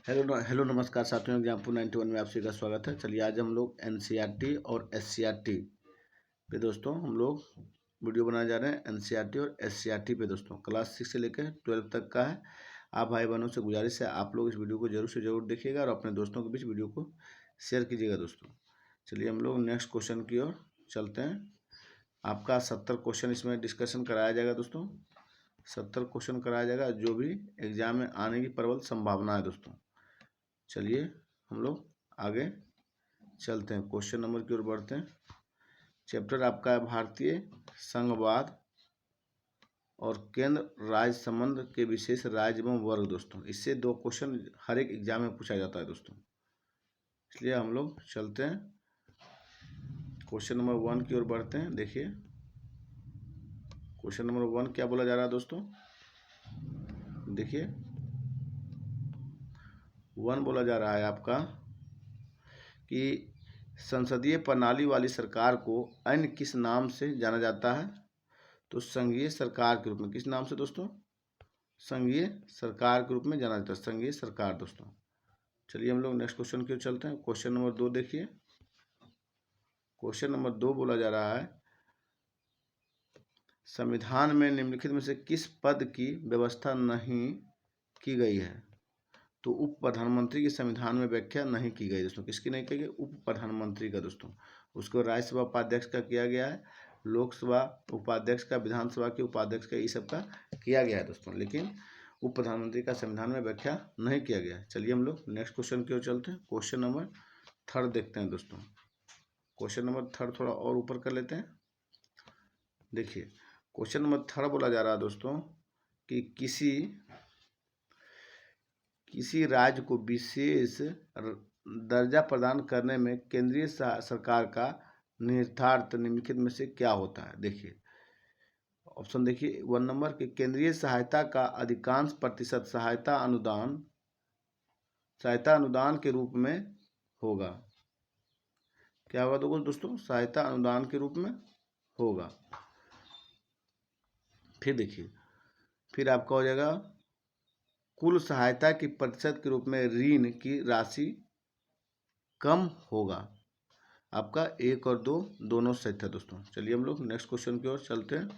Hello नमस्कार साथियों, example 91 में आप सभी का स्वागत है। चलिए आज हम लोग एनसीईआरटी और एससीईआरटी पे दोस्तों हम लोग वीडियो बनाने जा रहे हैं। एनसीईआरटी और एससीईआरटी पे दोस्तों क्लास 6 से लेकर 12 तक का है। आप भाई बहनों से गुजारिश है आप लोग इस वीडियो को जरूर से जरूर देखिएगा और अपने दोस्तों के बीच वीडियो को शेयर कीजिएगा दोस्तों। चलिए हम लोग नेक्स्ट क्वेश्चन की ओर चलते हैं। आपका 70 क्वेश्चन इसमें डिस्कशन कराया जाएगा दोस्तों। 70 क्वेश्चन कराया जाएगा जो भी एग्जाम में आने की प्रबल संभावना है दोस्तों। चलिए हम लोग आगे चलते हैं, क्वेश्चन नंबर की ओर बढ़ते हैं। चैप्टर आपका है भारतीय संघवाद और केंद्र राज्य संबंध के विशेष राज्य एवं वर्ग दोस्तों। इससे 2 क्वेश्चन हर एक एग्जाम में पूछा जाता है दोस्तों, इसलिए हम लोग चलते हैं क्वेश्चन नंबर 1 की ओर बढ़ते हैं। देखिए क्वेश्चन नंबर 1 क्या बोला जा रहा है दोस्तों। देखिए 1 बोला जा रहा है आपका कि संसदीय प्रणाली वाली सरकार को अन्य किस नाम से जाना जाता है। तो संघीय सरकार के रूप में। किस नाम से दोस्तों? संघीय सरकार के रूप में जाना जाता है, संघीय सरकार दोस्तों। चलिए हम लोग नेक्स्ट क्वेश्चन की ओर चलते हैं। क्वेश्चन नंबर 2 देखिए। क्वेश्चन नंबर 2 बोला जा रहा है संविधान में निम्नलिखित में से किस पद की व्यवस्था नहीं की गई है। तो उप प्रधानमंत्री की संविधान में व्याख्या नहीं की गई दोस्तों। किसकी नहीं की गई? उप प्रधानमंत्री का दोस्तों। उसको राज्यसभा उपाध्यक्ष का किया गया है, लोकसभा उपाध्यक्ष का, विधानसभा के उपाध्यक्ष का, ये सब का किया गया है दोस्तों, लेकिन उप प्रधानमंत्री का संविधान में व्याख्या नहीं किया गया है। चलिए हम लोग नेक्स्ट क्वेश्चन की ओर चलते हैं। क्वेश्चन नंबर 3 देखते हैं दोस्तों। क्वेश्चन नंबर 3 थोड़ा और ऊपर कर लेते हैं। देखिए क्वेश्चन नंबर 3 बोला जा रहा है दोस्तों कि किसी राज्य को विशेष दर्जा प्रदान करने में केंद्रीय सरकार का निर्धारित निम्नलिखित में से क्या होता है। देखिए ऑप्शन देखिए 1 नंबर के केंद्रीय सहायता का अधिकांश प्रतिशत सहायता अनुदान के रूप में होगा। क्या होगा दोस्तों? सहायता अनुदान के रूप में होगा। फिर देखिए फिर आपका हो जाएगा कुल सहायता की प्रतिशत के रूप में ऋण की राशि कम होगा। आपका 1 और 2 दोनों सही था दोस्तों। चलिए हम लोग नेक्स्ट क्वेश्चन की ओर चलते हैं।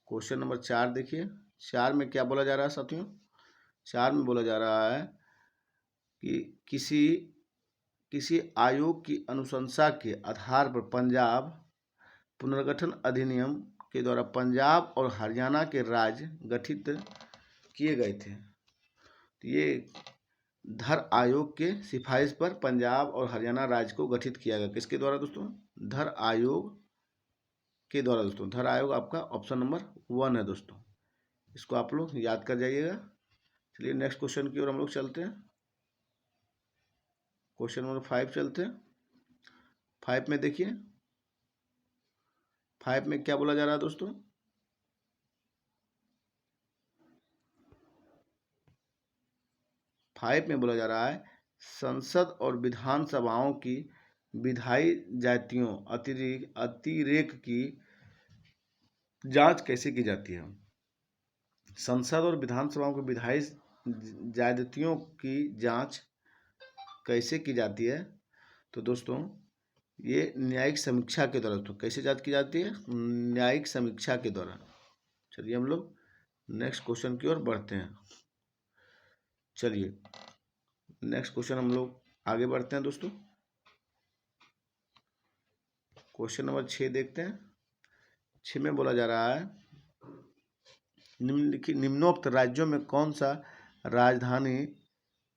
क्वेश्चन नंबर 4 देखिए। 4 में क्या बोला जा रहा है साथियों? 4 में बोला जा रहा है कि किसी आयोग की अनुशंसा के आधार पर पंजाब पुनर्गठन अधिनियम के द्वारा पंजाब और हरियाणा के राज्य गठित किए गए थे। तो ये धर आयोग के सिफारिश पर पंजाब और हरियाणा राज्य को गठित किया गया। किसके द्वारा दोस्तों? धर आयोग के द्वारा दोस्तों। धर आयोग आपका ऑप्शन नंबर 1 है दोस्तों, इसको आप लोग याद कर जाइएगा। चलिए नेक्स्ट क्वेश्चन की ओर हम लोग चलते हैं। क्वेश्चन नंबर 5 चलते हैं। 5 में देखिए 5 में क्या बोला जा रहा है दोस्तों? 5 में बोला जा रहा है संसद और विधानसभाओं की विधायी जातियों अतिरेक की जांच कैसे की जाती है। संसद और विधानसभाओं की विधायी जातियों की जांच कैसे की जाती है। तो दोस्तों ये न्यायिक समीक्षा के द्वारा। तो कैसे जांच की जाती है? न्यायिक समीक्षा के द्वारा। चलिए हम लोग नेक्स्ट क्वेश्चन की ओर बढ़ते हैं। चलिए नेक्स्ट क्वेश्चन हम लोग आगे बढ़ते हैं दोस्तों। क्वेश्चन नंबर 6 देखते हैं। 6 में बोला जा रहा है निम्नोक्त राज्यों में कौन सा राजधानी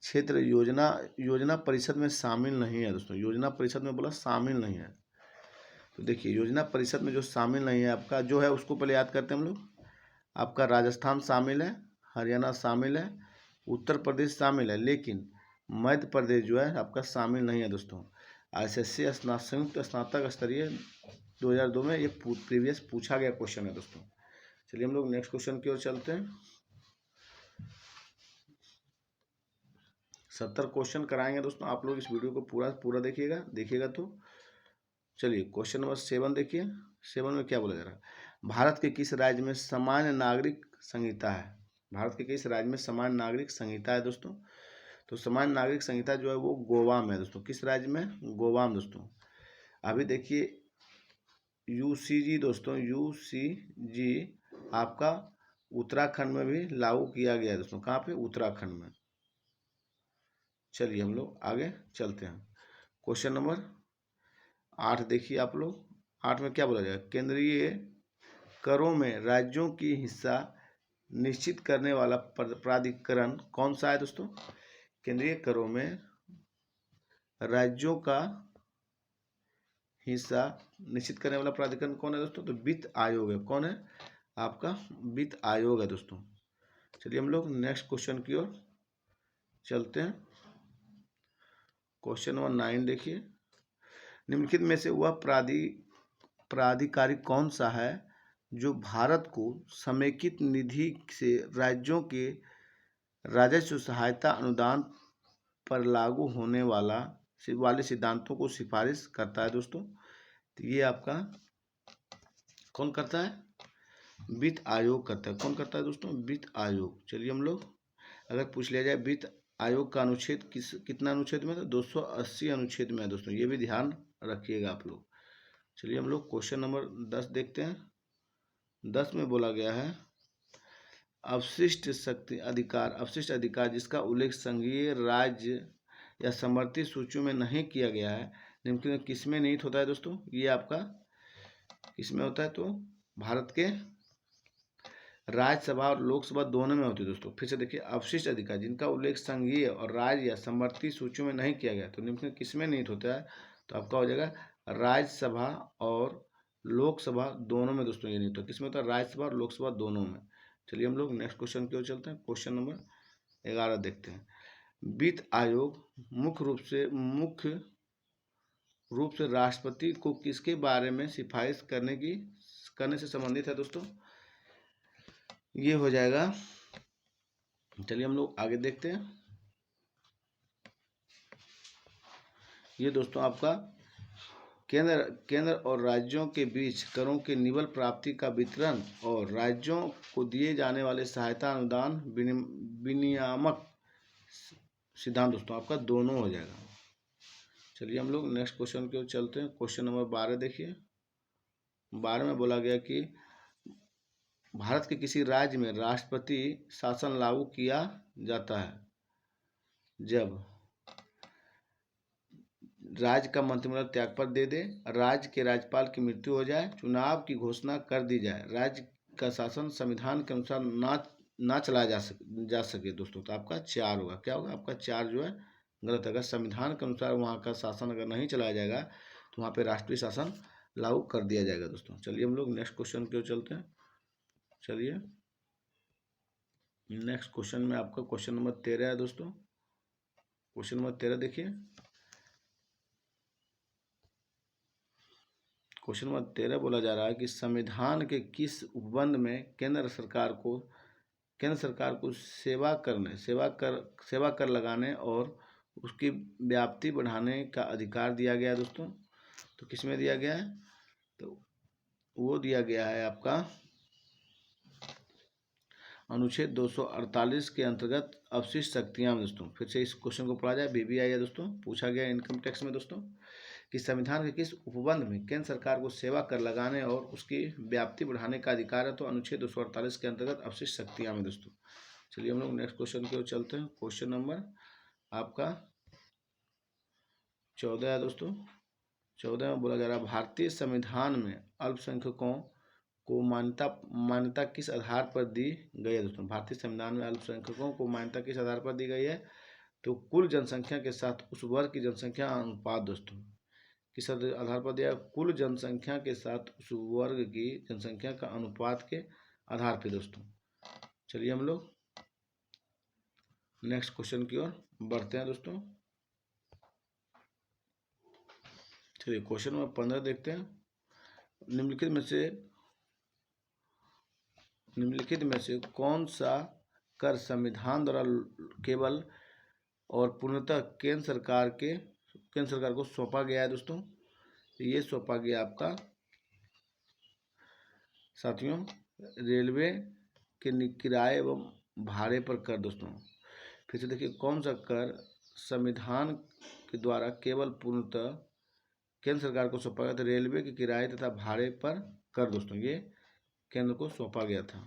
क्षेत्र योजना परिषद में शामिल नहीं है दोस्तों। योजना परिषद में बोला शामिल नहीं है। तो देखिए योजना परिषद में जो शामिल नहीं है आपका जो है उसको पहले याद करते हैं हम लोग। आपका राजस्थान शामिल है, हरियाणा शामिल है, उत्तर प्रदेश शामिल है, लेकिन मध्य प्रदेश जो है आपका शामिल नहीं है दोस्तों। एसएससी संयुक्त स्नातक स्तरीय 2002 में ये प्रीवियस पूछा गया क्वेश्चन है दोस्तों। चलिए हम लोग नेक्स्ट क्वेश्चन की ओर चलते हैं। 70 क्वेश्चन कराएंगे दोस्तों, आप लोग इस वीडियो को पूरा देखिएगा तो। चलिए क्वेश्चन नंबर 7 देखिए। 7 में क्या बोला जा रहा है? भारत के किस राज्य में सामान्य नागरिक संहिता है। भारत के किस राज्य में सामान्य नागरिक संहिता है दोस्तों। तो सामान्य नागरिक संहिता जो है वो गोवा में है दोस्तों। किस राज्य में? गोवा में दोस्तों। अभी देखिए यूसीजी दोस्तों, यूसीजी आपका उत्तराखंड में भी लागू किया गया है दोस्तों। कहाँ पे? उत्तराखंड में। चलिए हम लोग आगे चलते हैं। क्वेश्चन नंबर 8 देखिए आप लोग। 8 में क्या बोला जाएगा? केंद्रीय करों में राज्यों की हिस्सा निश्चित करने वाला प्राधिकरण कौन सा है दोस्तों? केंद्रीय करों में राज्यों का हिस्सा निश्चित करने वाला प्राधिकरण कौन है दोस्तों? तो वित्त आयोग है। कौन है? आपका वित्त आयोग है दोस्तों। चलिए हम लोग नेक्स्ट क्वेश्चन की ओर चलते हैं। क्वेश्चन नंबर 9 देखिए। निम्नलिखित में से वह प्राधिकारी कौन सा है जो भारत को समेकित निधि से राज्यों के राजस्व सहायता अनुदान पर लागू होने वाले सिद्धांतों को सिफारिश करता है दोस्तों? तो ये आपका कौन करता है? वित्त आयोग करता है। कौन करता है दोस्तों? वित्त आयोग। चलिए हम लोग अगर पूछ लिया जाए वित्त आयोग का अनुच्छेद कितना अनुच्छेद में? तो 280 अनुच्छेद में है दोस्तों। ये भी ध्यान रखिएगा आप लोग। चलिए हम लोग क्वेश्चन नंबर 10 देखते हैं। 10 में बोला गया है अवशिष्ट अधिकार जिसका उल्लेख संघीय राज्य या समवर्ती सूचियों में नहीं किया गया है, निम्न किस में निहित होता है दोस्तों? ये आपका किसमें होता है? तो भारत के राज्यसभा और लोकसभा दोनों में होती है दोस्तों। फिर से देखिए अवशिष्ट अधिकार जिनका उल्लेख संघीय और राज्य या समवर्ती सूचियों में नहीं किया गया, तो निम्न किस में निहित होता है? तो आपका हो जाएगा राज्यसभा और लोकसभा दोनों में दोस्तों ये निहित होता है। किसमें होता है? राज्यसभा और लोकसभा दोनों में। चलिए हम लोग नेक्स्ट क्वेश्चन की ओर चलते हैं। क्वेश्चन नंबर 11 देखते हैं। वित्त आयोग मुख्य रूप से राष्ट्रपति को किसके बारे में सिफारिश करने से संबंधित है दोस्तों? ये हो जाएगा। चलिए हम लोग आगे देखते हैं। ये दोस्तों आपका केंद्र और राज्यों के बीच करों के निवल प्राप्ति का वितरण और राज्यों को दिए जाने वाले सहायता अनुदान विनियामक सिद्धांत दोस्तों आपका दोनों हो जाएगा। चलिए हम लोग नेक्स्ट क्वेश्चन की ओर चलते हैं। क्वेश्चन नंबर 12 देखिए। 12 में बोला गया कि भारत के किसी राज्य में राष्ट्रपति शासन लागू किया जाता है जब राज्य का मंत्रिमंडल त्यागपत्र दे दे, राज्य के राज्यपाल की मृत्यु हो जाए, चुनाव की घोषणा कर दी जाए, राज्य का शासन संविधान के अनुसार ना चलाया जा सके दोस्तों। तो आपका 4 होगा। क्या होगा? आपका 4 जो है गलत है। अगर संविधान के अनुसार वहाँ का शासन अगर नहीं चलाया जाएगा तो वहाँ पे राष्ट्रीय शासन लागू कर दिया जाएगा दोस्तों। चलिए हम लोग नेक्स्ट क्वेश्चन की ओर चलते हैं। चलिए नेक्स्ट क्वेश्चन में आपका क्वेश्चन नंबर 13 है दोस्तों। क्वेश्चन नंबर 13 देखिए। क्वेश्चन नंबर 13 बोला जा रहा है कि संविधान के किस उपबंध में केंद्र सरकार को सेवा कर लगाने और उसकी व्याप्ति बढ़ाने का अधिकार दिया गया है दोस्तों? तो किस में दिया गया है? तो वो दिया गया है आपका अनुच्छेद 248 के अंतर्गत अवशिष्ट शक्तियां दोस्तों। फिर से इस क्वेश्चन को पढ़ा जाए। बीबीआई है दोस्तों, पूछा गया इनकम टैक्स में दोस्तों कि संविधान के किस उपबंध में केंद्र सरकार को सेवा कर लगाने और उसकी व्याप्ति बढ़ाने का अधिकार है? तो अनुच्छेद 248 के अंतर्गत अवशिष्ट शक्तियां में दोस्तों। चलिए हम लोग नेक्स्ट क्वेश्चन की ओर चलते हैं। क्वेश्चन नंबर आपका 14 है दोस्तों। 14 में बोला जा रहा है भारतीय संविधान में अल्पसंख्यकों को मान्यता किस आधार पर दी गई है दोस्तों? भारतीय संविधान में अल्पसंख्यकों को मान्यता किस आधार पर दी गई है? तो कुल जनसंख्या के साथ उस वर्ग की जनसंख्या अनुपात दोस्तों। किस आधार पर दिया? कुल जनसंख्या के साथ उस वर्ग की जनसंख्या का अनुपात के आधार पर दोस्तों। चलिए हम लोग नेक्स्ट क्वेश्चन की ओर बढ़ते हैं दोस्तों। चलिए क्वेश्चन नंबर 15 देखते हैं। निम्नलिखित में से कौन सा कर संविधान द्वारा केवल और पूर्णतः केंद्र सरकार को सौंपा गया है दोस्तों? तो ये सौंपा गया आपका साथियों रेलवे के किराए एवं भाड़े पर कर दोस्तों। फिर से देखिए, कौन सा कर संविधान के द्वारा केवल पूर्णतः केंद्र सरकार को सौंपा गया था? रेलवे के किराए तथा भाड़े पर कर दोस्तों, ये केंद्र को सौंपा गया था।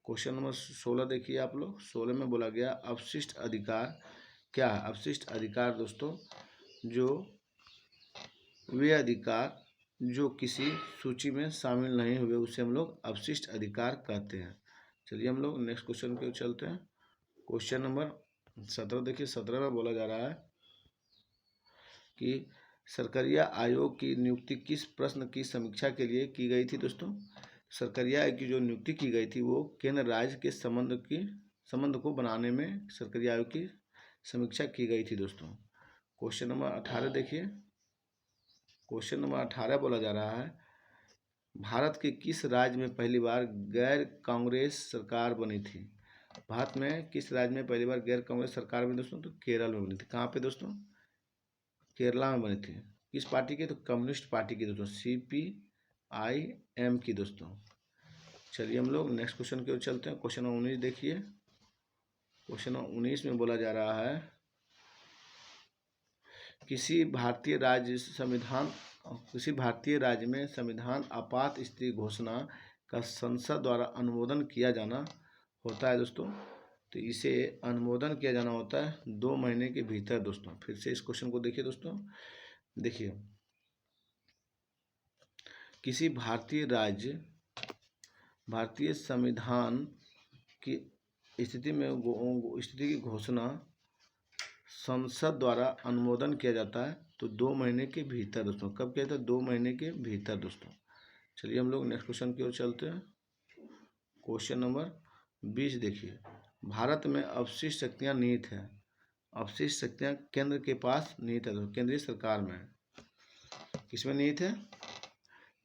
क्वेश्चन नंबर 16 देखिए आप लोग। 16 में बोला गया अवशिष्ट अधिकार क्या है? अवशिष्ट अधिकार दोस्तों जो वे अधिकार जो किसी सूची में शामिल नहीं हुए उसे हम लोग अवशिष्ट अधिकार कहते हैं। चलिए हम लोग नेक्स्ट क्वेश्चन की ओर चलते हैं। क्वेश्चन नंबर 17 देखिए। 17 में बोला जा रहा है कि सरकारिया आयोग की नियुक्ति किस प्रश्न की समीक्षा के लिए की गई थी दोस्तों? सरकारिया आयोग की जो नियुक्ति की गई थी वो केंद्र राज्य के संबंध को बनाने में सरकारिया आयोग की समीक्षा की गई थी दोस्तों। क्वेश्चन नंबर 18 देखिए। क्वेश्चन नंबर 18 बोला जा रहा है भारत के किस राज्य में पहली बार गैर कांग्रेस सरकार बनी थी? भारत में किस राज्य में पहली बार गैर कांग्रेस सरकार बनी दोस्तों? तो केरल में बनी थी। कहाँ पे दोस्तों? केरला में बनी थी। किस पार्टी की? तो कम्युनिस्ट पार्टी की दोस्तों, CPIM की दोस्तों। चलिए हम लोग नेक्स्ट क्वेश्चन की ओर चलते हैं। क्वेश्चन नंबर 19 देखिए। क्वेश्चन नंबर 19 में बोला जा रहा है किसी भारतीय राज्य में संविधान आपात स्थिति घोषणा का संसद द्वारा अनुमोदन किया जाना होता है दोस्तों। तो इसे अनुमोदन किया जाना होता है 2 महीने के भीतर दोस्तों। फिर से इस क्वेश्चन को देखिए दोस्तों। देखिए, किसी भारतीय संविधान की स्थिति की घोषणा संसद द्वारा अनुमोदन किया जाता है तो 2 महीने के भीतर दोस्तों। कब किया जाता है? 2 महीने के भीतर दोस्तों। चलिए हम लोग नेक्स्ट क्वेश्चन की ओर चलते हैं। क्वेश्चन नंबर 20 देखिए। भारत में अवशिष्ट शक्तियाँ निहित है। अवशिष्ट शक्तियाँ केंद्र के पास निहित है दोस्तों, केंद्रीय सरकार में। किसमें निहित है?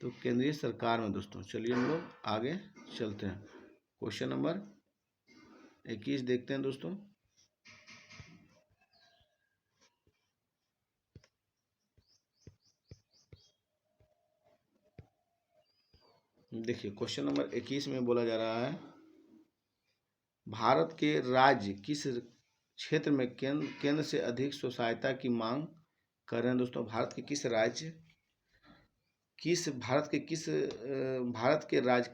तो केंद्रीय सरकार में दोस्तों। चलिए हम लोग आगे चलते हैं। क्वेश्चन नंबर 21 देखते हैं दोस्तों। देखिए, क्वेश्चन नंबर 21 में बोला जा रहा है भारत के राज्य किस क्षेत्र में केंद्र से अधिक स्व सहायता की मांग कर रहे हैं दोस्तों? भारत के राज्य किस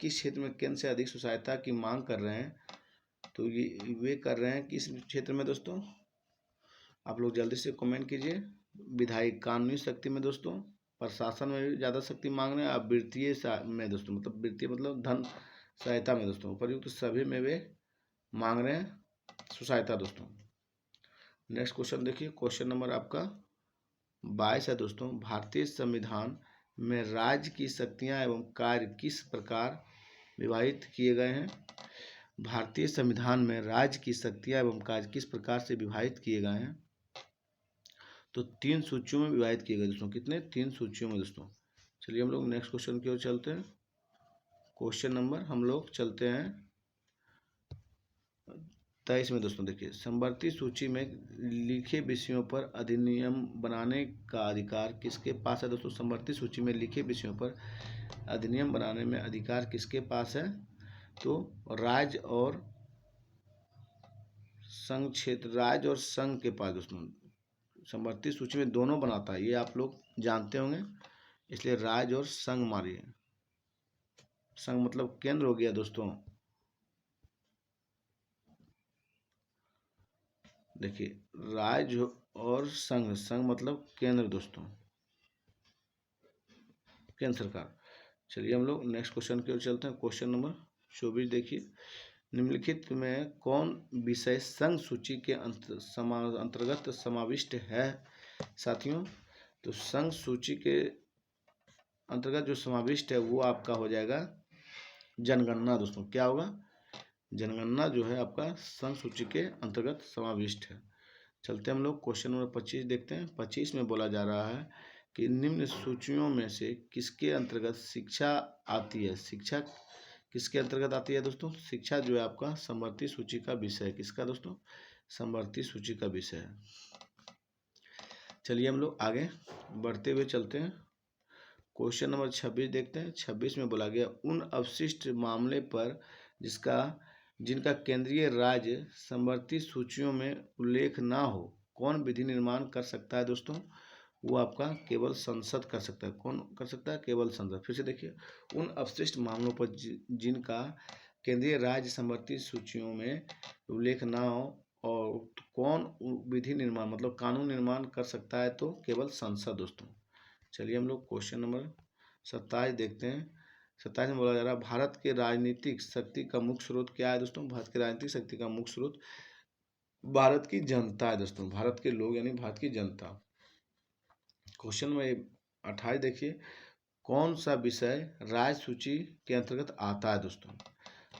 क्षेत्र में केंद्र से अधिक स्व सहायता की मांग कर रहे हैं? तो ये वे कर रहे हैं किस क्षेत्र में दोस्तों? आप लोग जल्दी से कमेंट कीजिए। विधायी कानूनी शक्ति में दोस्तों, प्रशासन में भी ज़्यादा शक्ति मांग रहे हैं, अब वित्तीय में दोस्तों, मतलब वित्तीय मतलब धन सहायता में दोस्तों, उपर्युक्त सभी में वे मांग रहे हैं सहायता दोस्तों। नेक्स्ट क्वेश्चन देखिए। क्वेश्चन नंबर आपका 22 है दोस्तों। भारतीय संविधान में राज्य की शक्तियाँ एवं कार्य किस प्रकार विभाजित किए गए हैं? भारतीय संविधान में राज्य की शक्तियाँ एवं कार्य किस प्रकार से विभाजित किए गए हैं? तो 3 सूचियों में विभाजित किए गए दोस्तों। कितने? 3 सूचियों में दोस्तों। चलिए हम लोग नेक्स्ट क्वेश्चन की ओर चलते हैं। क्वेश्चन नंबर हम लोग चलते हैं 23 में दोस्तों। देखिए, समवर्ती सूची में लिखे विषयों पर अधिनियम बनाने का अधिकार किसके पास है दोस्तों? समवर्ती सूची में लिखे विषयों पर अधिनियम बनाने में अधिकार किसके पास है? तो राज्य और संघ के पास दोस्तों। समवर्ती सूची में दोनों बनाता है, ये आप लोग जानते होंगे, इसलिए राज्य और संघ मारिए। संघ मतलब केंद्र हो गया दोस्तों। देखिए, राज्य और संघ मतलब केंद्र दोस्तों, केंद्र सरकार। चलिए हम लोग नेक्स्ट क्वेश्चन की ओर चलते हैं। क्वेश्चन नंबर 24 देखिए। निम्नलिखित में कौन विषय संघ सूची के अंतर्गत समाविष्ट है साथियों? तो संघ सूची के अंतर्गत जो समाविष्ट है वो आपका हो जाएगा जनगणना दोस्तों। क्या होगा? जनगणना जो है आपका संघ सूची के अंतर्गत समाविष्ट है। चलते हम लोग क्वेश्चन नंबर 25 देखते हैं। 25 में बोला जा रहा है कि निम्न सूचियों में से किसके अंतर्गत शिक्षा आती है? शिक्षा किसके अंतर्गत आती है दोस्तों? शिक्षा जो है आपका समवर्ती सूची का विषय है। किसका दोस्तों? समवर्ती सूची का विषय है। चलिए हम लोग आगे बढ़ते हुए चलते हैं। क्वेश्चन नंबर 26 देखते हैं। 26 में बोला गया उन अवशिष्ट मामले पर जिसका जिनका केंद्रीय राज्य समवर्ती सूचियों में उल्लेख ना हो, कौन विधि निर्माण कर सकता है दोस्तों? वो आपका केवल संसद कर सकता है। कौन कर सकता है? केवल संसद। फिर से देखिए, उन अवशिष्ट मामलों पर जिनका केंद्रीय राज्य समवर्ती सूचियों में उल्लेख ना हो और कौन विधि निर्माण मतलब कानून निर्माण कर सकता है? तो केवल संसद दोस्तों। चलिए हम लोग क्वेश्चन नंबर 27 देखते हैं। 27 में बोला जा रहा है, भारत के राजनीतिक शक्ति का मुख्य स्रोत क्या है दोस्तों? भारत की राजनीतिक शक्ति का मुख्य स्रोत भारत की जनता है दोस्तों। भारत के लोग यानी भारत की जनता। क्वेश्चन में 28 देखिए, कौन सा विषय राय सूची के अंतर्गत आता है दोस्तों?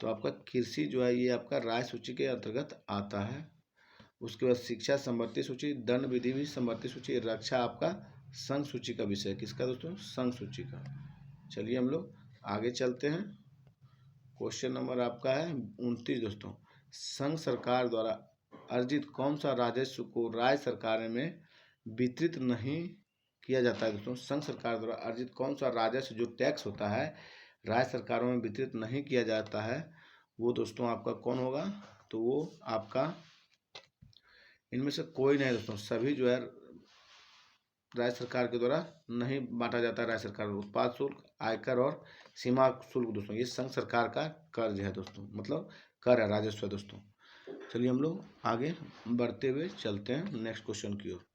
तो आपका कृषि जो है ये आपका राय सूची के अंतर्गत आता है। उसके बाद शिक्षा समवर्ती सूची, दंड विधि भी समवर्ती सूची, रक्षा आपका संघ सूची का विषय। किसका दोस्तों? संघ सूची का। चलिए हम लोग आगे चलते हैं। क्वेश्चन नंबर आपका है 29 दोस्तों, संघ सरकार द्वारा अर्जित कौन सा राजस्व को राज्य सरकार में वितरित नहीं किया जाता है दोस्तों? संघ सरकार द्वारा अर्जित कौन सा राजस्व जो टैक्स होता है राज्य सरकारों में वितरित नहीं किया जाता है, वो दोस्तों आपका कौन होगा? तो वो आपका इनमें से कोई नहीं दोस्तों, सभी जो है राज्य सरकार के द्वारा नहीं बांटा जाता है। राज्य सरकार उत्पाद शुल्क, आयकर और सीमा शुल्क दोस्तों ये संघ सरकार का कर्ज है दोस्तों, मतलब कर है, राजस्व है दोस्तों। चलिए हम लोग आगे बढ़ते हुए चलते हैं नेक्स्ट क्वेश्चन की ओर।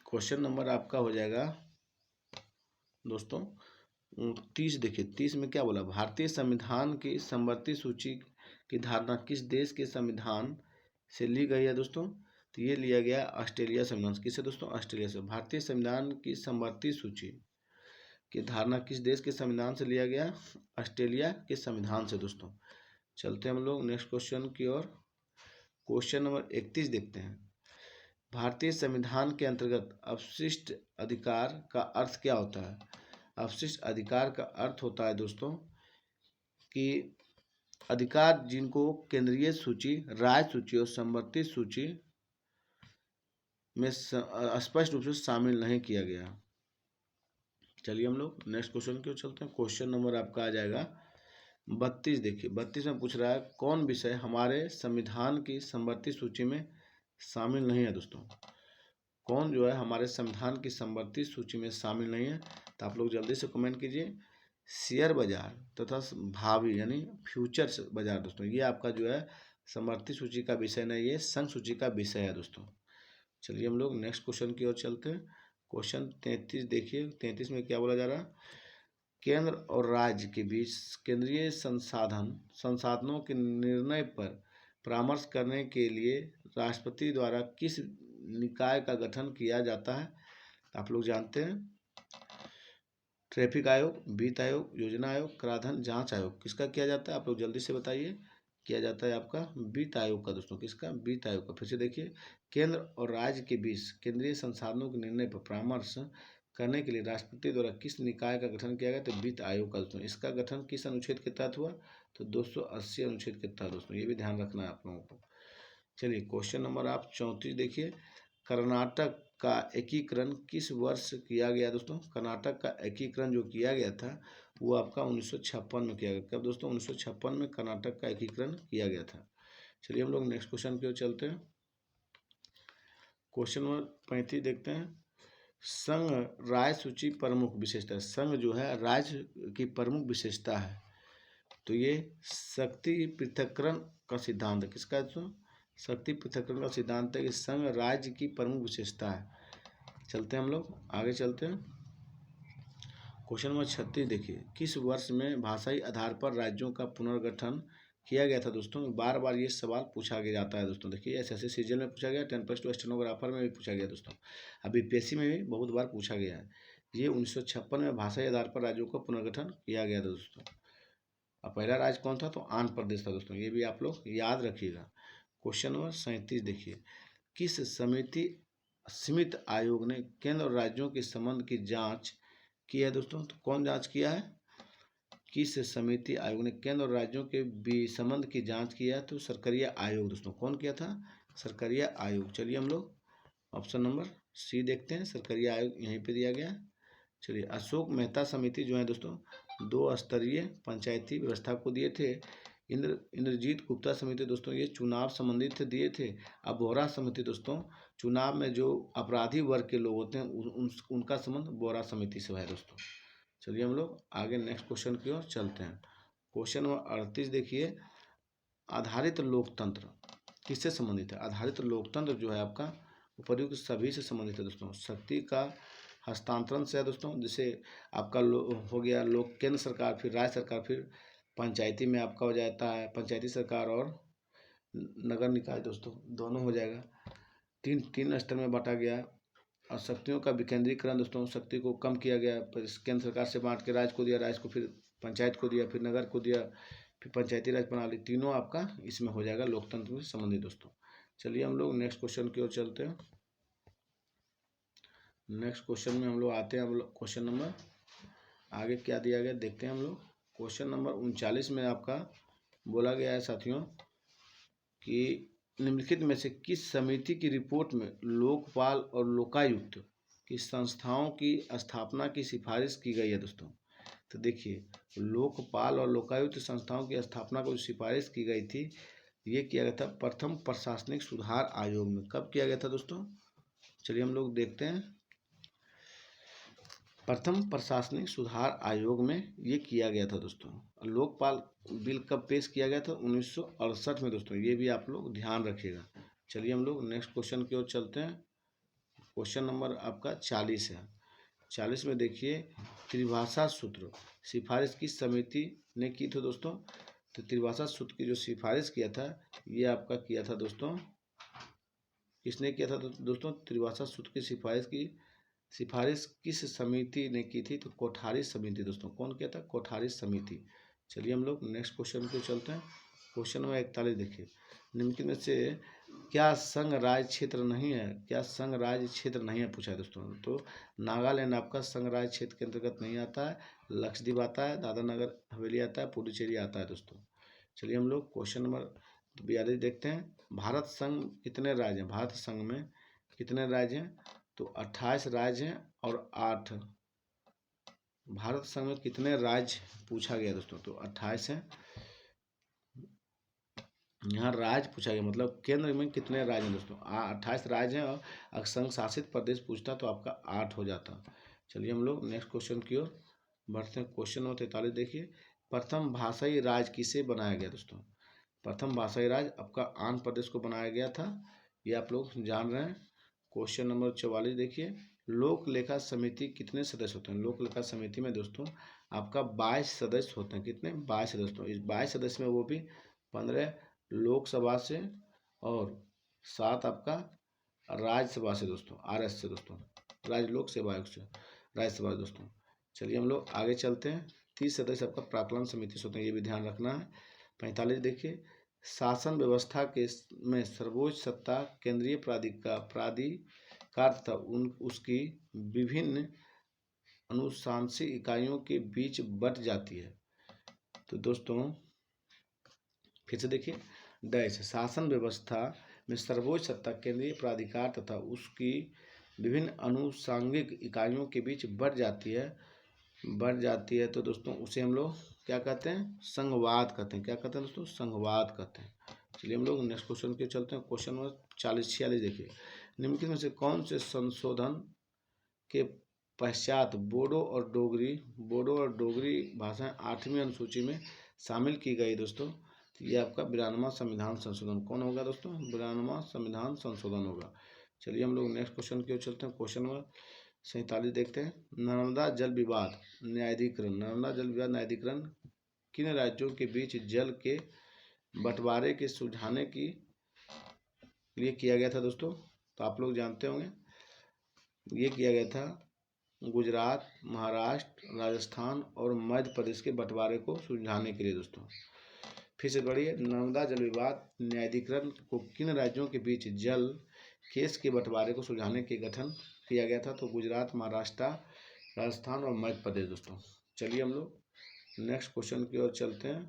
क्वेश्चन नंबर आपका हो जाएगा दोस्तों 30। देखिए 30 में क्या बोला, भारतीय संविधान की समवर्ती सूची की धारणा किस देश के संविधान से ली गई है दोस्तों? तो ये लिया गया ऑस्ट्रेलिया संविधान से। किससे दोस्तों? ऑस्ट्रेलिया से। भारतीय संविधान की समवर्ती सूची की धारणा किस देश के संविधान से लिया गया? ऑस्ट्रेलिया के संविधान से दोस्तों। चलते हैं हम लोग नेक्स्ट क्वेश्चन की ओर। क्वेश्चन नंबर 31 देखते हैं, भारतीय संविधान के अंतर्गत अवशिष्ट अधिकार का अर्थ क्या होता है? अवशिष्ट अधिकार का अर्थ होता है दोस्तों कि अधिकार जिनको केंद्रीय सूची, राज्य सूची और समवर्ती सूची में स्पष्ट रूप से शामिल नहीं किया गया। चलिए हम लोग नेक्स्ट क्वेश्चन की ओर चलते हैं। क्वेश्चन नंबर आपका आ जाएगा 32। देखिए 32 में पूछ रहा है, कौन विषय हमारे संविधान की समवर्ती सूची में शामिल नहीं है दोस्तों? कौन जो है हमारे संविधान की समवर्ती सूची में शामिल नहीं है? तो आप लोग जल्दी से कमेंट कीजिए। शेयर बाजार तथा भावी यानी फ्यूचर्स बाजार दोस्तों, ये आपका जो है समवर्ती सूची का विषय नहीं, ये संघ सूची का विषय है दोस्तों। चलिए हम लोग नेक्स्ट क्वेश्चन की ओर चलते हैं। क्वेश्चन 33 देखिए, 33 में क्या बोला जा रहा है, केंद्र और राज्य के बीच केंद्रीय संसाधनों के निर्णय पर परामर्श करने के लिए राष्ट्रपति द्वारा किस निकाय का गठन किया जाता है? आप लोग जानते हैं, ट्रैफिक आयोग, वित्त आयोग, योजना आयोग, कराधान जांच आयोग। किसका किया जाता है? आप लोग जल्दी से बताइए। किया जाता है आपका वित्त आयोग का दोस्तों। किसका? वित्त आयोग का। फिर से देखिए, केंद्र और राज्य के बीच केंद्रीय संसाधनों के निर्णय पर परामर्श करने के लिए राष्ट्रपति द्वारा किस निकाय का गठन किया गया? तो वित्त आयोग का दोस्तों। इसका गठन किस अनुच्छेद के तहत हुआ? तो 280 अनुच्छेद के तहत दोस्तों, ये भी ध्यान रखना है आप लोगों को। चलिए क्वेश्चन नंबर आप 34 देखिए, कर्नाटक का एकीकरण किस वर्ष किया गया दोस्तों? कर्नाटक का एकीकरण जो किया गया था वो आपका 1956 में किया गया। कब दोस्तों? 1956 में कर्नाटक का एकीकरण किया गया था। चलिए हम लोग नेक्स्ट क्वेश्चन की ओर चलते हैं। क्वेश्चन नंबर 35 देखते हैं, संघ राज्य सूची प्रमुख विशेषता। संघ जो है राज्य की प्रमुख विशेषता है, तो ये शक्ति पृथक्करण का सिद्धांत है। किसका दोस्तों? शक्ति पृथक्करण का सिद्धांत है कि संघ राज्य की प्रमुख विशेषता है। चलते हैं हम लोग आगे चलते हैं। क्वेश्चन नंबर 36 देखिए, किस वर्ष में भाषाई आधार पर राज्यों का पुनर्गठन किया गया था दोस्तों? बार बार ये सवाल पूछा गया जाता है दोस्तों। देखिए एसएससी सीजीएल में पूछा गया, 10+2 स्टेनोग्राफर में भी पूछा गया दोस्तों, अभी बीपीएससी में भी बहुत बार पूछा गया है। ये 1956 में भाषाई आधार पर राज्यों का पुनर्गठन किया गया था दोस्तों। अब पहला राज्य कौन था? तो आंध्र प्रदेश था दोस्तों, ये भी आप लोग याद रखिएगा। क्वेश्चन नंबर 37 देखिए, किस सीमित आयोग ने केंद्र और राज्यों के संबंध की जांच की है दोस्तों? तो कौन जांच किया है? किस समिति आयोग ने केंद्र और राज्यों के संबंध की जांच किया है? तो सरकारिया आयोग दोस्तों। कौन किया था? सरकारिया आयोग। चलिए हम लोग ऑप्शन नंबर सी देखते हैं, सरकारिया आयोग यहीं पे दिया गया है। चलिए अशोक मेहता समिति जो है दोस्तों 2 स्तरीय पंचायती व्यवस्था को दिए थे। इंद्रजीत गुप्ता समिति दोस्तों ये चुनाव संबंधित दिए थे। अब बोहरा समिति दोस्तों चुनाव में जो अपराधी वर्ग के लोग होते हैं उनका संबंध बोहरा समिति से है दोस्तों। चलिए हम लोग आगे नेक्स्ट क्वेश्चन की ओर चलते हैं। क्वेश्चन नंबर 38 देखिए, आधारित लोकतंत्र किससे संबंधित है? आधारित लोकतंत्र जो है आपका उपर्युक्त सभी से संबंधित है दोस्तों। शक्ति का हस्तांतरण से है दोस्तों, जैसे आपका हो गया लोक केंद्र सरकार, फिर राज्य सरकार, फिर पंचायती में आपका हो जाता है पंचायती सरकार और नगर निकाय दोस्तों, दोनों हो जाएगा। तीन स्तर में बांटा गया। और शक्तियों का विकेंद्रीकरण दोस्तों, शक्ति को कम किया गया, केंद्र सरकार से बांट के राज्य को दिया, राज्य को फिर पंचायत को दिया, फिर नगर को दिया, फिर पंचायती राज प्रणाली, तीनों आपका इसमें हो जाएगा लोकतंत्र से संबंधित दोस्तों। चलिए हम लोग नेक्स्ट क्वेश्चन की ओर चलते हैं। नेक्स्ट क्वेश्चन में हम लोग आते हैं। हम लोग क्वेश्चन नंबर आगे क्या दिया गया देखते हैं हम लोग। क्वेश्चन नंबर 39 में आपका बोला गया है साथियों कि निम्नलिखित में से किस समिति की रिपोर्ट में लोकपाल और लोकायुक्त की संस्थाओं की स्थापना की सिफारिश की गई है दोस्तों। तो देखिए लोकपाल और लोकायुक्त संस्थाओं की स्थापना को सिफारिश की गई थी, ये किया गया था प्रथम प्रशासनिक सुधार आयोग में। कब किया गया था दोस्तों? चलिए हम लोग देखते हैं। प्रथम प्रशासनिक सुधार आयोग में ये किया गया था दोस्तों। लोकपाल बिल कब पेश किया गया था? 1968 में दोस्तों, ये भी आप लोग ध्यान रखिएगा। चलिए हम लोग नेक्स्ट क्वेश्चन की ओर चलते हैं। क्वेश्चन नंबर आपका 40 है। 40 में देखिए, त्रिभाषा सूत्र सिफारिश किस समिति ने की थी दोस्तों? तो त्रिभाषा सूत्र की जो सिफारिश किया था ये आपका किया था दोस्तों, किसने किया था दोस्तों? त्रिभाषा सूत्र की सिफारिश किस समिति ने की थी? तो कोठारी समिति दोस्तों। कौन किया था? कोठारी समिति। चलिए हम लोग नेक्स्ट क्वेश्चन पे चलते हैं। क्वेश्चन नंबर 41 देखिए, निम्नलिखित में से क्या संघ राज्य क्षेत्र नहीं है? क्या संघ राज्य क्षेत्र नहीं है पूछा है दोस्तों। तो नागालैंड आपका संघ राज्य क्षेत्र के अंतर्गत नहीं आता है, लक्षद्वीप आता है, दादरा नगर हवेली आता है, पुडुचेरी आता है दोस्तों। चलिए हम लोग क्वेश्चन नंबर 42 देखते हैं। भारत संघ कितने राज्य हैं? भारत संघ में कितने राज्य हैं? तो 28 राज्य हैं और 8। भारत संघ में कितने राज्य पूछा गया दोस्तों? तो 28 हैं। यहाँ राज्य पूछा गया, मतलब केंद्र में कितने राज्य हैं दोस्तों? 28 राज्य हैं। और अगर संघ शासित प्रदेश पूछता तो आपका 8 हो जाता। चलिए हम लोग नेक्स्ट क्वेश्चन की ओर बढ़ते हैं। क्वेश्चन नंबर 43 देखिए, प्रथम भाषाई राज्य किसे बनाया गया दोस्तों? प्रथम भाषाई राज्य आपका आंध्र प्रदेश को बनाया गया था, ये आप लोग जान रहे हैं। क्वेश्चन नंबर 44 देखिए, लोक लेखा समिति कितने सदस्य होते हैं? लोक लेखा समिति में दोस्तों आपका 22 सदस्य होते हैं। कितने? 22 दोस्तों। इस 22 सदस्य में वो भी 15 लोकसभा से और 7 आपका राज्यसभा से दोस्तों, RS से दोस्तों, राज्य लोक सेवा आयोग से, राज्यसभा दोस्तों। चलिए हम लोग आगे चलते हैं। 30 सदस्य आपका प्राक्कलन समिति से होते हैं, ये भी ध्यान रखना है। 45 देखिए, शासन व्यवस्था के में सर्वोच्च सत्ता केंद्रीय प्राधिकार तथा उसकी विभिन्न अनुशासनिक इकाइयों के बीच बट जाती है। तो दोस्तों फिर से देखिए, डैश शासन व्यवस्था में सर्वोच्च सत्ता केंद्रीय प्राधिकार तथा उसकी विभिन्न अनुषांगिक इकाइयों के बीच बढ़ जाती है तो दोस्तों उसे हम लोग क्या कहते हैं? संघवाद कहते हैं। क्या कहते हैं दोस्तों? संघवाद कहते हैं। चलिए हम लोग नेक्स्ट क्वेश्चन के चलते हैं। क्वेश्चन नंबर 46 देखिए, निम्नलिखित में से कौन से संशोधन के पश्चात बोडो और डोगरी भाषाएं 8वीं अनुसूची में शामिल की गई दोस्तों? ये आपका 92वां संविधान संशोधन। कौन होगा दोस्तों? 92वां संविधान संशोधन होगा। चलिए हम लोग नेक्स्ट क्वेश्चन की ओर चलते हैं। क्वेश्चन नंबर 47 देखते हैं। नर्मदा जल विवाद न्यायाधिकरण किन राज्यों के बीच जल के बंटवारे के सुलझाने के लिए किया गया था दोस्तों? तो आप लोग जानते होंगे, ये किया गया था गुजरात, महाराष्ट्र, राजस्थान और मध्य प्रदेश के बंटवारे को सुलझाने के लिए दोस्तों। फिर से बढ़िए, नर्मदा जल विवाद न्यायाधिकरण को किन राज्यों के बीच जल केस के बंटवारे को सुलझाने के गठन किया गया था? तो गुजरात, महाराष्ट्र, राजस्थान और मध्य प्रदेश दोस्तों। चलिए हम लोग नेक्स्ट क्वेश्चन की ओर चलते हैं।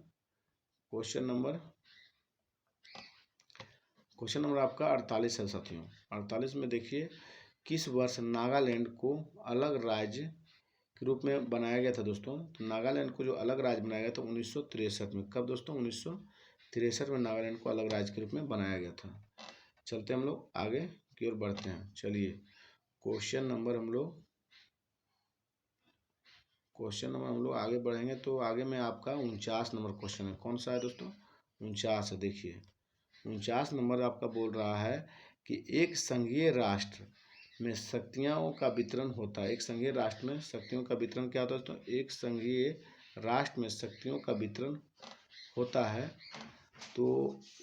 क्वेश्चन नंबर आपका 48 है साथियों। 48 में देखिए, किस वर्ष नागालैंड को अलग राज्य के रूप में बनाया गया था दोस्तों। तो नागालैंड को जो अलग राज्य बनाया गया था 1963 में। कब दोस्तों? 1963 में नागालैंड को अलग राज्य के रूप में बनाया गया था। चलते हम लोग आगे की ओर बढ़ते हैं। चलिए क्वेश्चन नंबर हम लोग आगे बढ़ेंगे। तो आगे में आपका 49 नंबर क्वेश्चन है। कौन सा है दोस्तों? 49 है। देखिए 49 नंबर आपका बोल रहा है कि एक संघीय राष्ट्र में शक्तियों का वितरण होता है। एक संघीय राष्ट्र में शक्तियों का वितरण क्या होता है दोस्तों? एक संघीय राष्ट्र में शक्तियों का वितरण होता है तो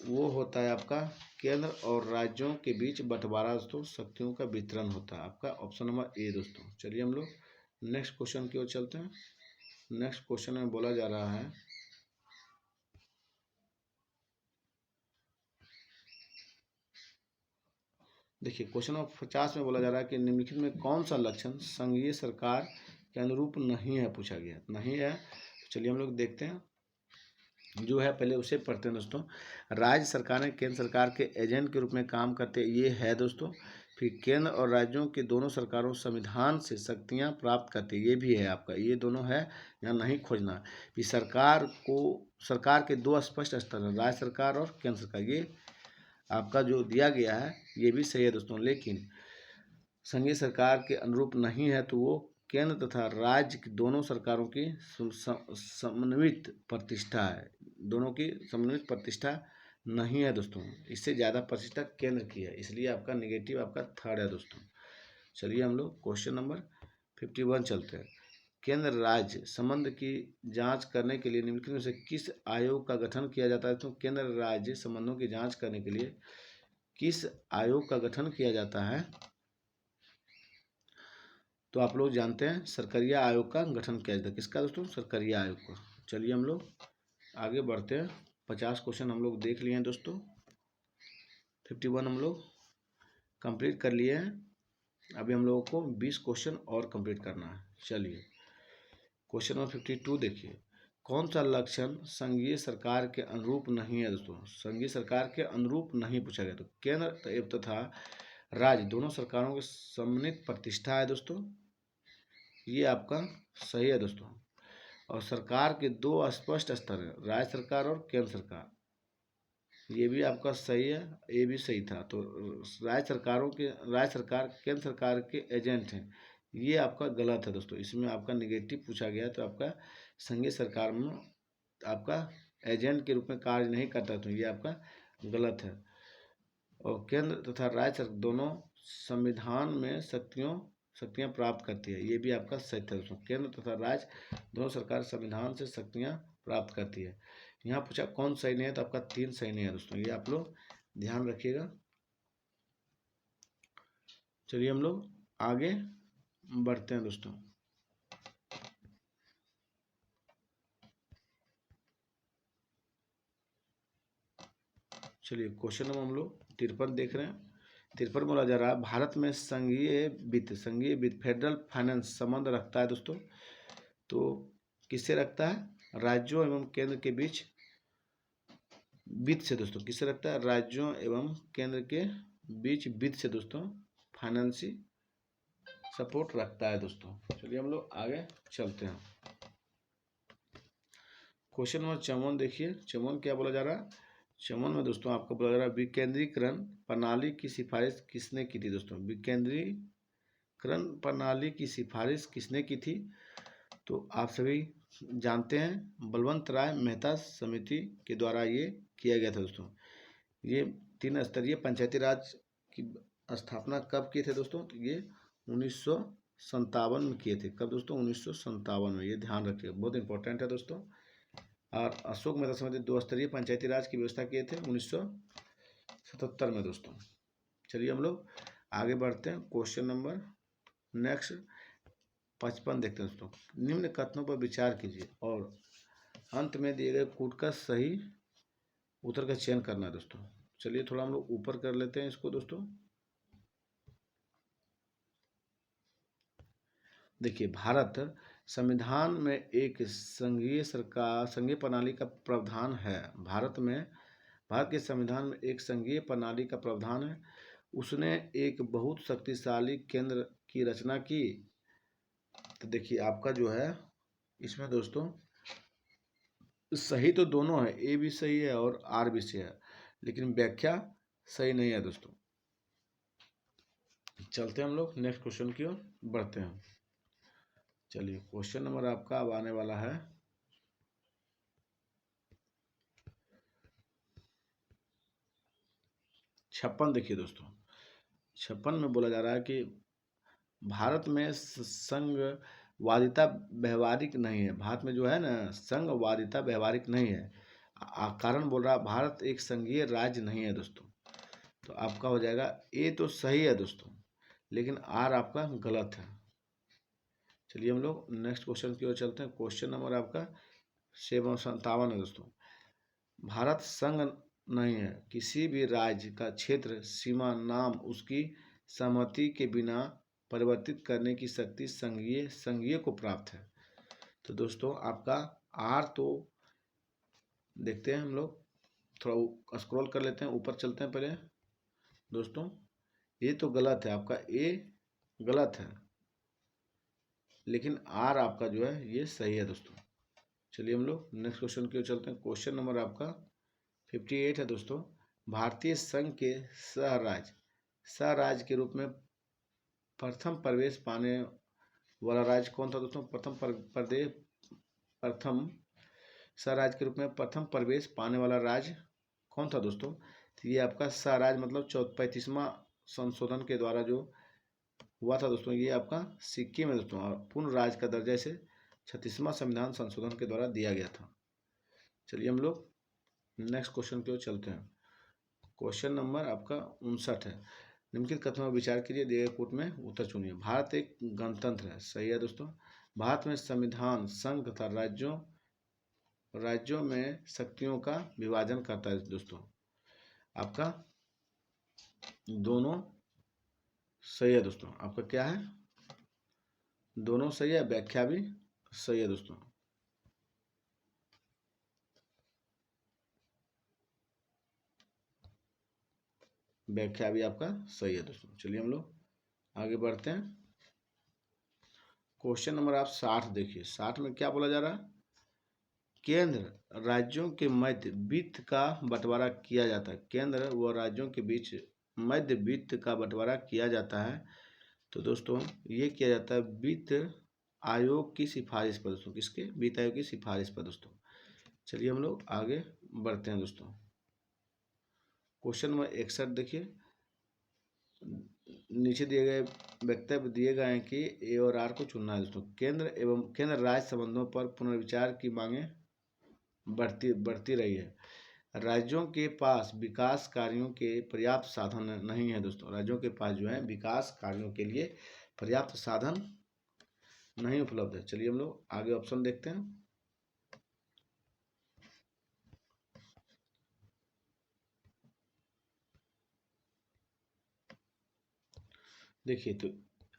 वो होता है आपका केंद्र और राज्यों के बीच बंटवारा दोस्तों, शक्तियों का वितरण होता है आपका ऑप्शन नंबर ए दोस्तों। चलिए हम लोग नेक्स्ट क्वेश्चन की ओर चलते हैं। नेक्स्ट क्वेश्चन में बोला जा रहा है, देखिए क्वेश्चन नंबर 50 में बोला जा रहा है कि निम्नलिखित में कौन सा लक्षण संघीय सरकार के अनुरूप नहीं है, पूछा गया नहीं है। तो चलिए हम लोग देखते हैं जो है, पहले उसे पढ़ते हैं दोस्तों। राज्य सरकारें केंद्र सरकार के एजेंट के रूप में काम करते, ये है दोस्तों। फिर केंद्र और राज्यों की दोनों सरकारों संविधान से शक्तियां प्राप्त करती, ये भी है आपका, ये दोनों है, यहाँ नहीं खोजना। फिर सरकार के दो स्पष्ट स्तर हैं, राज्य सरकार और केंद्र सरकार, ये आपका जो दिया गया है ये भी सही है दोस्तों। लेकिन संघीय सरकार के अनुरूप नहीं है तो वो केंद्र तथा राज्य की दोनों सरकारों की समन्वित प्रतिष्ठा है, दोनों की समन्वित प्रतिष्ठा नहीं है दोस्तों। इससे ज़्यादा प्रतिष्ठा केंद्र की है, इसलिए आपका नेगेटिव आपका थर्ड है दोस्तों। चलिए हम लोग क्वेश्चन नंबर 51 चलते हैं। केंद्र राज्य संबंध की जांच करने के लिए निम्नलिखित में से किस आयोग का गठन किया जाता है? तो केंद्र राज्य संबंधों की जांच करने के लिए किस आयोग का गठन किया जाता है? तो आप लोग जानते हैं सरकारिया आयोग का गठन किया जाता है। किसका दोस्तों? सरकारिया आयोग का। चलिए हम लोग आगे बढ़ते हैं। 50 क्वेश्चन हम लोग देख लिए हैं दोस्तों। 51 हम लोग कंप्लीट कर लिए हैं। अभी हम लोगों को 20 क्वेश्चन और कंप्लीट करना है। चलिए क्वेश्चन नंबर 52 देखिए, कौन सा लक्षण संघीय सरकार के अनुरूप नहीं है दोस्तों? संघीय सरकार के अनुरूप नहीं पूछा गया। तो केंद्र तथा राज्य दोनों सरकारों की सम्मिलित प्रतिष्ठा है दोस्तों, ये आपका सही है दोस्तों। और सरकार के दो स्पष्ट स्तर हैं, राज्य सरकार और केंद्र सरकार, ये भी आपका सही है, ये भी सही था। तो राज्य सरकार केंद्र सरकार के एजेंट हैं, ये आपका गलत है दोस्तों। इसमें आपका निगेटिव पूछा गया, तो आपका संघीय सरकार में आपका एजेंट के रूप में कार्य नहीं करता, तो ये आपका गलत है। और केंद्र तथा राज्य दोनों संविधान में शक्तियां प्राप्त करती है, ये भी आपका सही था दोस्तों। केंद्र तथा राज्य दोनों सरकार संविधान से शक्तियां प्राप्त करती है। यहाँ पूछा कौन सही नहीं है, तो आपका 3 सही नहीं है दोस्तों, ये आप लोग ध्यान रखिएगा। चलिए हम लोग आगे बढ़ते हैं दोस्तों। चलिए क्वेश्चन नंबर हम लोग 53 देख रहे हैं। 53 बोला जा रहा है, भारत में संघीय वित्त फेडरल फाइनेंस संबंध रखता है दोस्तों। तो किससे रखता है? राज्यों एवं केंद्र के बीच वित्त से दोस्तों। किससे रखता है? राज्यों एवं केंद्र के बीच वित्त से दोस्तों फाइनेंसी सपोर्ट रखता है दोस्तों। चलिए हम लोग आगे चलते हैं। क्वेश्चन नंबर 54 देखिए, 54 क्या बोला जा रहा है? 54 में दोस्तों आपको बोला जा रहा है, विकेंद्रीकरण प्रणाली की सिफारिश किसने की थी दोस्तों? विकेंद्रीकरण प्रणाली की सिफारिश किसने की थी? तो आप सभी जानते हैं, बलवंत राय मेहता समिति के द्वारा ये किया गया था दोस्तों। ये 3 स्तरीय पंचायती राज की स्थापना कब किए थे दोस्तों? तो ये 1957 में किए थे। कब दोस्तों? 1957 में, ये ध्यान रखिए, बहुत इंपॉर्टेंट है दोस्तों। और अशोक मेहता समिति 2 स्तरीय पंचायती राज की व्यवस्था किए थे 1977 में दोस्तों। चलिए हम लोग आगे बढ़ते हैं। क्वेश्चन नंबर नेक्स्ट 55 देखते हैं दोस्तों। निम्न कथनों पर विचार कीजिए और अंत में दिए गए कूट का सही उत्तर का चयन करना है दोस्तों। चलिए थोड़ा हम लोग ऊपर कर लेते हैं इसको दोस्तों। देखिए, भारत संविधान में एक संघीय प्रणाली का प्रावधान है। भारत के संविधान में एक संघीय प्रणाली का प्रावधान है। उसने एक बहुत शक्तिशाली केंद्र की रचना की तो देखिए आपका जो है इसमें दोस्तों सही तो दोनों है, ए भी सही है और आर भी सही है, लेकिन व्याख्या सही नहीं है दोस्तों। चलते हैं हम लोग नेक्स्ट क्वेश्चन की ओर बढ़ते हैं। चलिए क्वेश्चन नंबर आपका अब आने वाला है 56। देखिए दोस्तों 56 में बोला जा रहा है कि भारत में संघवादिता व्यवहारिक नहीं है। भारत में जो है ना संघवादिता व्यवहारिक नहीं है। कारण बोल रहा भारत एक संघीय राज्य नहीं है दोस्तों। तो आपका हो जाएगा ए तो सही है दोस्तों, लेकिन आर आपका गलत है। चलिए हम लोग नेक्स्ट क्वेश्चन की ओर चलते हैं। क्वेश्चन नंबर आपका 57 है दोस्तों। भारत संघ नहीं है। किसी भी राज्य का क्षेत्र सीमा नाम उसकी सहमति के बिना परिवर्तित करने की शक्ति संघीय को प्राप्त है। तो दोस्तों आपका आर तो देखते हैं हम लोग, थोड़ा स्क्रॉल कर लेते हैं, ऊपर चलते हैं पहले दोस्तों। ये तो गलत है, आपका ए गलत है, लेकिन आर आपका जो है ये सही है दोस्तों। चलिए हम लोग नेक्स्ट क्वेश्चन की ओर चलते हैं। क्वेश्चन नंबर आपका 58 है दोस्तों। भारतीय संघ के सह राज्य के रूप में प्रथम प्रवेश पाने वाला राज्य कौन था दोस्तों? प्रथम सह राज्य के रूप में प्रथम प्रवेश पाने वाला राज्य कौन था दोस्तों? तो ये आपका सह राज्य मतलब 35वां संशोधन के द्वारा जो हुआ था दोस्तों, ये आपका सिक्किम है दोस्तों। पूर्ण राज्य का दर्जा इसे 36वां संविधान संशोधन के द्वारा दिया गया था। चलिए हम लोग नेक्स्ट क्वेश्चन की ओर चलते हैं। क्वेश्चन नंबर आपका 59 है। निम्नलिखित कथनों पर विचार कीजिए, दिए गए कोट में उत्तर चुनिए। भारत एक गणतंत्र है, सही है दोस्तों। भारत में संविधान संघ तथा राज्यों में शक्तियों का विभाजन करता है दोस्तों। आपका दोनों सही है दोस्तों। आपका क्या है? दोनों सही है, व्याख्या भी सही है दोस्तों। व्याख्या भी आपका सही है दोस्तों। चलिए हम लोग आगे बढ़ते हैं। क्वेश्चन नंबर आप 60 देखिए। 60 में क्या बोला जा रहा है? केंद्र राज्यों के मध्य वित्त का बंटवारा किया जाता है। केंद्र व राज्यों के बीच मध्य वित्त का बंटवारा किया जाता है। तो दोस्तों ये किया जाता है वित्त आयोग की सिफारिश पर दोस्तों। किसके? वित्त आयोग की सिफारिश पर दोस्तों। चलिए हम लोग आगे बढ़ते हैं दोस्तों। क्वेश्चन नंबर 61 देखिए। नीचे दिए गए वक्तव्य दिए गए हैं कि ए और आर को चुनना है दोस्तों। केंद्र राज्य संबंधों पर पुनर्विचार की मांगे बढ़ती रही है। राज्यों के पास विकास कार्यों के पर्याप्त साधन नहीं है दोस्तों। राज्यों के पास जो है विकास कार्यों के लिए पर्याप्त साधन नहीं उपलब्ध है। चलिए हम लोग आगे ऑप्शन देखते हैं। देखिए तो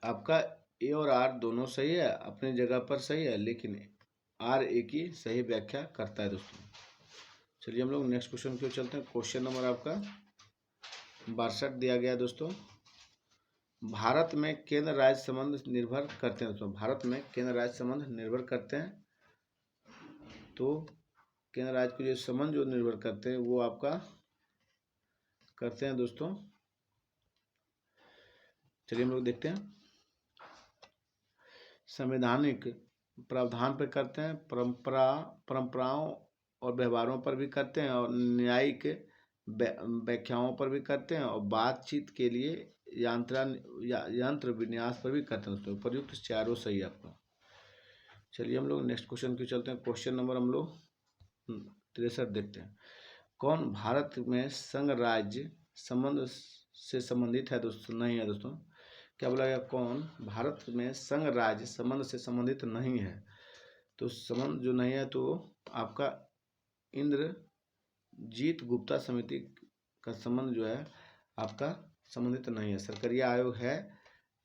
आपका ए और आर दोनों सही है, अपनी जगह पर सही है, लेकिन आर ए की सही व्याख्या करता है दोस्तों। चलिए हम लोग नेक्स्ट क्वेश्चन की ओर चलते हैं। क्वेश्चन नंबर आपका 62 दिया गया है दोस्तों। भारत में केंद्र राज्य संबंध निर्भर करते हैं दोस्तों। भारत में केंद्र राज्य संबंध निर्भर करते हैं। तो केंद्र राज्य को जो संबंध जो निर्भर करते हैं वो आपका करते हैं दोस्तों। चलिए हम लोग देखते हैं। संवैधानिक प्रावधान पर करते हैं, परंपराओं और व्यवहारों पर भी करते हैं, और न्यायिक व्याख्याओं पर भी करते हैं, और बातचीत के लिए यंत्र विन्यास पर भी करते हैं दोस्तों। प्रयुक्त चारों सही आपका। चलिए हम लोग नेक्स्ट क्वेश्चन की चलते हैं। क्वेश्चन नंबर हम लोग 63 देखते हैं। कौन भारत में संघ राज्य संबंध से संबंधित है दोस्तों? नहीं है दोस्तों। क्या बोला गया? कौन भारत में संघ राज्य संबंध से संबंधित नहीं है? तो संबंध जो नहीं है तो आपका इंद्रजीत गुप्ता समिति का संबंध जो है आपका संबंधित नहीं है। सरकारिया आयोग है,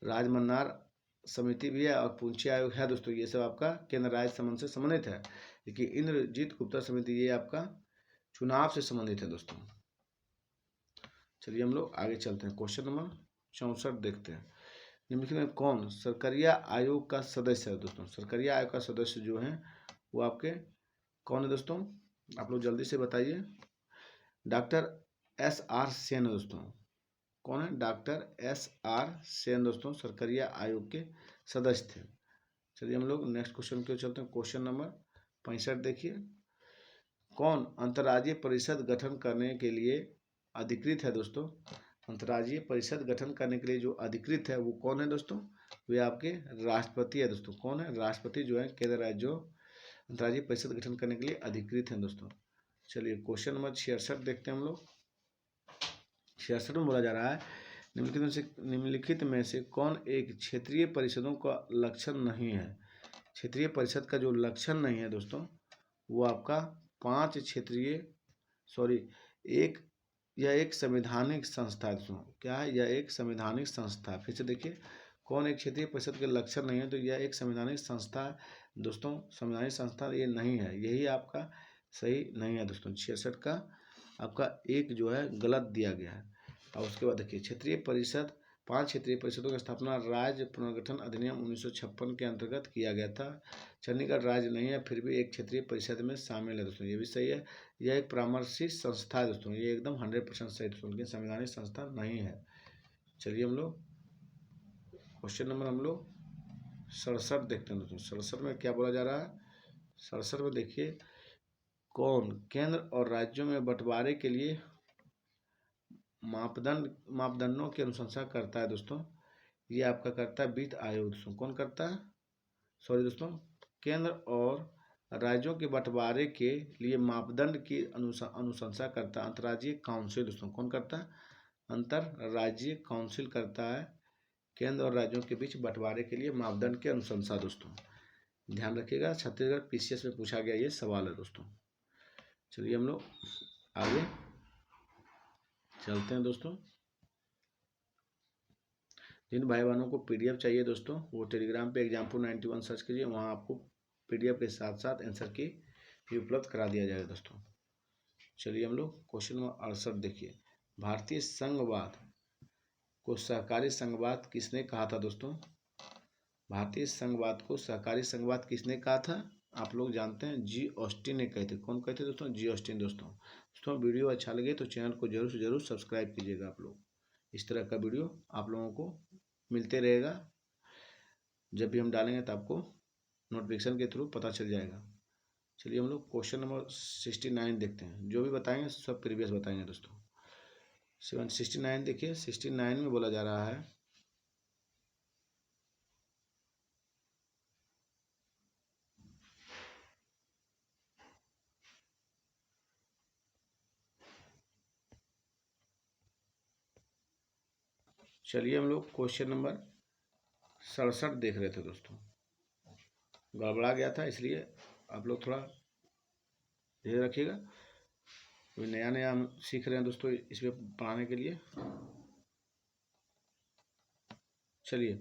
राजमन्नार समिति भी है, और पूंछी आयोग है दोस्तों। ये सब आपका केंद्र राज्य संबंध से संबंधित है, लेकिन इंद्रजीत गुप्ता समिति ये आपका चुनाव से संबंधित है दोस्तों। चलिए हम लोग आगे चलते हैं। क्वेश्चन नंबर 64 देखते हैं। निम्नलिखित में कौन सरकारिया आयोग का सदस्य है दोस्तों? सरकारिया आयोग का सदस्य जो है वो आपके कौन है दोस्तों? आप लोग जल्दी से बताइए। डॉक्टर SR सेन है दोस्तों। कौन है? डॉक्टर SR सेन दोस्तों सरकारिया आयोग के सदस्य थे। चलिए हम लोग नेक्स्ट क्वेश्चन की ओर चलते हैं। क्वेश्चन नंबर 65 देखिए। कौन अंतर्राज्यीय परिषद गठन करने के लिए अधिकृत है दोस्तों? अंतर्राज्यीय परिषद गठन करने के लिए जो अधिकृत है वो कौन है दोस्तों? वे आपके राष्ट्रपति है दोस्तों। कौन है? राष्ट्रपति जो है केंद्र राज्यों अंतर्राज्यीय परिषद गठन करने के लिए अधिकृत हैं दोस्तों। चलिए क्वेश्चन नंबर 66 देखते हैं हम लोग। 66 में बोला जा रहा है निम्नलिखित में से कौन एक क्षेत्रीय परिषदों का लक्षण नहीं है? क्षेत्रीय परिषद का जो लक्षण नहीं है दोस्तों वो आपका 5 क्षेत्रीय यह एक संवैधानिक संस्था है दोस्तों। क्या है? यह एक संवैधानिक संस्था। फिर से देखिए कौन एक क्षेत्रीय परिषद के लक्षण नहीं है, तो यह एक संवैधानिक संस्था दोस्तों। संवैधानिक संस्था ये नहीं है, यही आपका सही नहीं है दोस्तों। 66 का आपका एक जो है गलत दिया गया है। और उसके बाद देखिए क्षेत्रीय परिषद 5 क्षेत्रीय परिषदों की स्थापना राज्य पुनर्गठन अधिनियम 1956 के अंतर्गत किया गया था। चंडीगढ़ राज्य नहीं है, फिर भी एक क्षेत्रीय परिषद में शामिल है दोस्तों। ये भी सही है। यह एक परामर्शी संस्था है दोस्तों। ये एकदम 100% सही दोस्तों, लेकिन संवैधानिक संस्था नहीं है। चलिए हम लोग क्वेश्चन नंबर 67 देखते हैं दोस्तों। 67 में क्या बोला जा रहा है? 67 में देखिए कौन केंद्र और राज्यों में बंटवारे के लिए मापदंडों की अनुशंसा करता है दोस्तों? ये आपका करता है वित्त आयोग दोस्तों। कौन करता है? दोस्तों केंद्र और राज्यों के बंटवारे के लिए मापदंड की अनुशंसा करता है अंतर्राज्यीय काउंसिल दोस्तों। कौन करता है? अंतर्राज्यीय काउंसिल करता है केंद्र और राज्यों के बीच बंटवारे के लिए मापदंड की अनुशंसा दोस्तों। ध्यान रखिएगा, छत्तीसगढ़ PCS में पूछा गया ये सवाल है दोस्तों। चलिए हम लोग आगे चलते हैं दोस्तों। जिन भाई बहनों को PDF चाहिए दोस्तों वो टेलीग्राम पे एग्जाम्पल 91 सर्च कीजिए, वहाँ आपको PDF के साथ साथ आंसर की भी उपलब्ध करा दिया जाएगा दोस्तों। चलिए हम लोग क्वेश्चन नंबर 68 देखिए। भारतीय संघवाद को सहकारी संघवाद किसने कहा था दोस्तों? भारतीय संघवाद को सहकारी संघवाद किसने कहा था? आप लोग जानते हैं, G. ऑस्टिन ने कहे थे। कौन कहे थे दोस्तों? G. ऑस्टिन दोस्तों वीडियो अच्छा लगे तो चैनल को जरूर से जरूर सब्सक्राइब कीजिएगा आप लोग। इस तरह का वीडियो आप लोगों को मिलते रहेगा। जब भी हम डालेंगे तो आपको नोटिफिकेशन के थ्रू पता चल जाएगा। चलिए हम लोग क्वेश्चन नंबर 69 देखते हैं। जो भी बताएंगे सब प्रीवियस बताएंगे दोस्तों। 69 देखिए। 69 में बोला जा रहा है चलिए हम लोग क्वेश्चन नंबर 67 देख रहे थे दोस्तों। गड़बड़ा गया था, इसलिए आप लोग थोड़ा धीरे रखिएगा। कोई नया नया हम सीख रहे हैं दोस्तों इसमें पढ़ाने के लिए। चलिए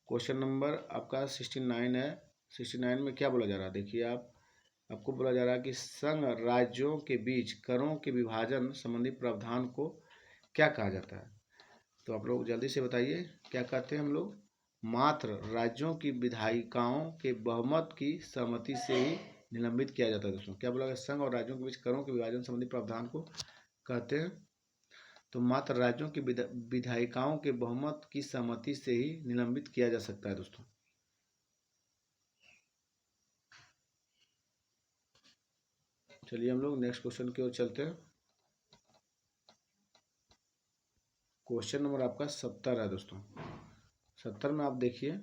क्वेश्चन नंबर आपका 69 है। 69 में क्या बोला जा रहा है देखिए। आपको बोला जा रहा है कि संघ राज्यों के बीच करों के विभाजन संबंधी प्रावधान को क्या कहा जाता है? तो आप लोग जल्दी से बताइए क्या कहते हैं हम लोग? मात्र राज्यों की विधायिकाओं के बहुमत की सहमति से ही निलंबित किया जाता है दोस्तों। क्या बोला गया? संघ और राज्यों के बीच करों के विभाजन संबंधी प्रावधान को कहते हैं तो मात्र राज्यों की विधायिकाओं के बहुमत की सहमति से ही निलंबित किया जा सकता है दोस्तों। चलिए हम लोग नेक्स्ट क्वेश्चन की ओर चलते हैं। क्वेश्चन नंबर आपका 70 है दोस्तों। 70 में आप देखिए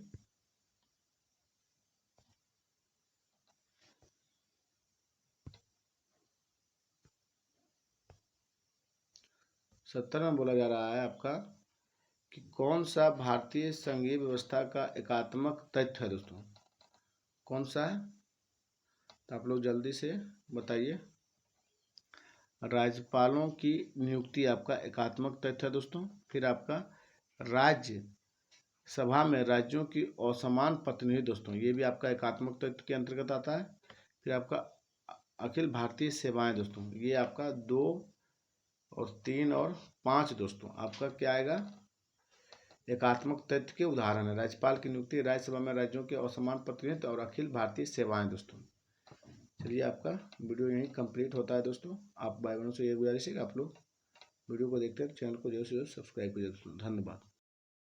सत्तर में बोला जा रहा है आपका कि कौन सा भारतीय संघीय व्यवस्था का एकात्मक तथ्य है दोस्तों? कौन सा है? तो आप लोग जल्दी से बताइए। राज्यपालों की नियुक्ति आपका एकात्मक तथ्य है दोस्तों। फिर आपका राज्य सभा में राज्यों की असमान प्रतिनिधि दोस्तों, ये भी आपका एकात्मक तथ्य के अंतर्गत आता है। फिर आपका अखिल भारतीय सेवाएं दोस्तों, ये आपका 2 और 3 और 5 दोस्तों आपका क्या आएगा? एकात्मक तथ्य के उदाहरण है। राज्यपाल की नियुक्ति, राज्यसभा में राज्यों के असमान प्रतिनिधित्व और अखिल भारतीय सेवाएं। दोस्तों चलिए आपका वीडियो यहीं कंप्लीट होता है। दोस्तों आप भाई बहनों से ये गुजारिश है कि आप लोग वीडियो को देखते हैं, चैनल को जरूर से जरूर सब्सक्राइब करिए। दोस्तों धन्यवाद।